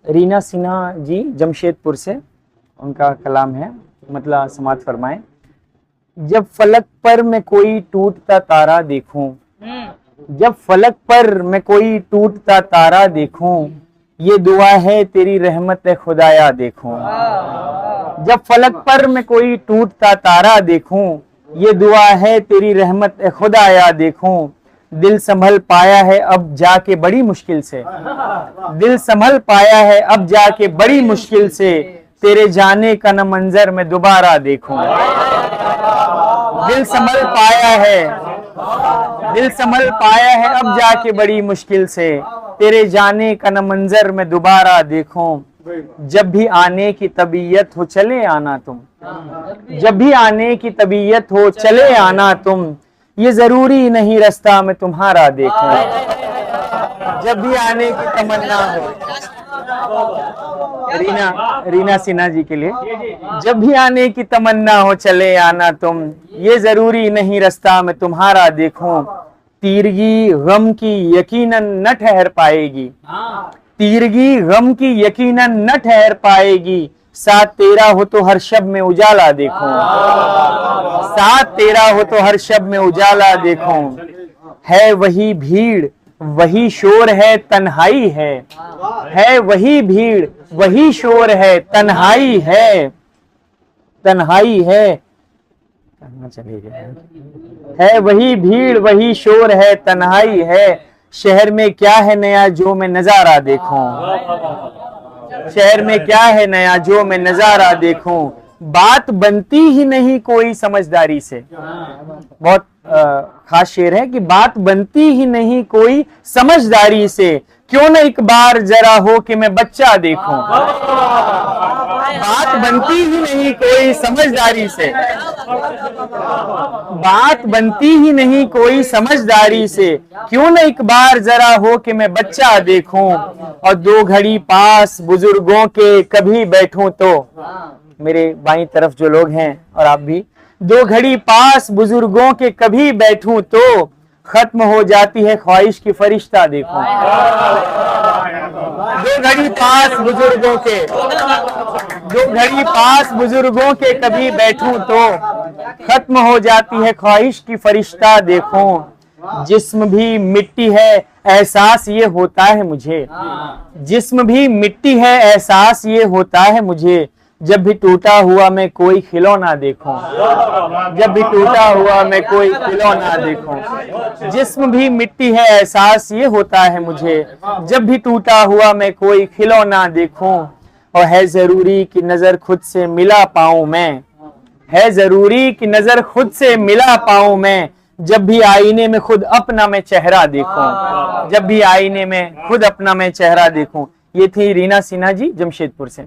रीना सिन्हा जी जमशेदपुर से, उनका कलाम है, मतलब समात फरमाए। जब फलक पर मैं कोई टूटता तारा देखूं, जब फलक पर मैं कोई टूटता तारा देखूं, ये दुआ है तेरी रहमत खुदाया देखूं। जब फलक पर मैं कोई टूटता तारा देखूं, ये दुआ है तेरी रहमत खुदाया देखूं। दिल संभल पाया है अब जाके बड़ी मुश्किल से, दिल संभल पाया है अब जाके बड़ी मुश्किल से, तेरे जाने का न मंजर मैं दोबारा देखूं। दिल संभल पाया है, दिल संभल पाया है अब जाके बड़ी मुश्किल से, तेरे जाने का न मंजर मैं दोबारा देखूं। जब भी आने की तबीयत हो चले आना तुम, जब भी आने की तबीयत हो चले आना तुम, ये जरूरी नहीं रास्ता मैं तुम्हारा देखूं। जब भी आने की तमन्ना हो, रीना सिन्हा जी के लिए, जब भी आने की तमन्ना हो चले आना तुम, ये जरूरी नहीं रास्ता मैं तुम्हारा देखूं। तीरगी गम की यकीनन न ठहर पाएगी, तीरगी गम की यकीनन न ठहर पाएगी, साथ तेरा हो तो हर शब में उजाला देखूं। साथ तेरा हो तो हर शब में उजाला देखूं। है वही भीड़ वही शोर है तन्हाई है वही भीड़ वही शोर है तन्हाई है, तन्हाई है, कहाँ चले गए। है वही भीड़ वही शोर है तन्हाई है, शहर में क्या है नया जो मैं नजारा देखूं। शहर में क्या है नया जो मैं नजारा देखूं। बात बनती ही नहीं कोई समझदारी से, बहुत खास शेर है कि बात बनती ही नहीं कोई समझदारी से, क्यों न एक बार जरा हो कि मैं बच्चा देखूं। बात बनती ही नहीं कोई समझदारी से, बात बनती ही नहीं कोई समझदारी से, क्यों न एक बार जरा हो कि मैं बच्चा देखूं। और दो घड़ी पास बुजुर्गों के कभी बैठूं तो, मेरे बाईं तरफ जो लोग हैं और आप भी, दो घड़ी पास बुजुर्गों के कभी बैठूं तो, खत्म हो जाती है ख्वाहिश की फरिश्ता देखूं। दो घड़ी पास बुजुर्गों के, दो घड़ी पास बुजुर्गों के कभी बैठूं तो, खत्म हो जाती है ख्वाहिश की फरिश्ता देखूं। जिस्म भी मिट्टी है एहसास ये होता है मुझे, जिस्म भी मिट्टी है एहसास ये होता है मुझे, जब भी टूटा हुआ मैं कोई खिलौना देखूं। जब भी टूटा हुआ मैं कोई खिलौना देखूं। जिस्म भी मिट्टी है एहसास ये होता है मुझे, जब भी टूटा हुआ मैं कोई खिलौना देखूं। और है जरूरी कि नजर खुद से मिला पाऊं मैं, है जरूरी कि नजर खुद से मिला पाऊं मैं, जब भी आईने में खुद अपना मैं चेहरा देखूं। जब भी आईने में खुद अपना मैं चेहरा देखूं। ये थी रीना सिन्हा जी जमशेदपुर से।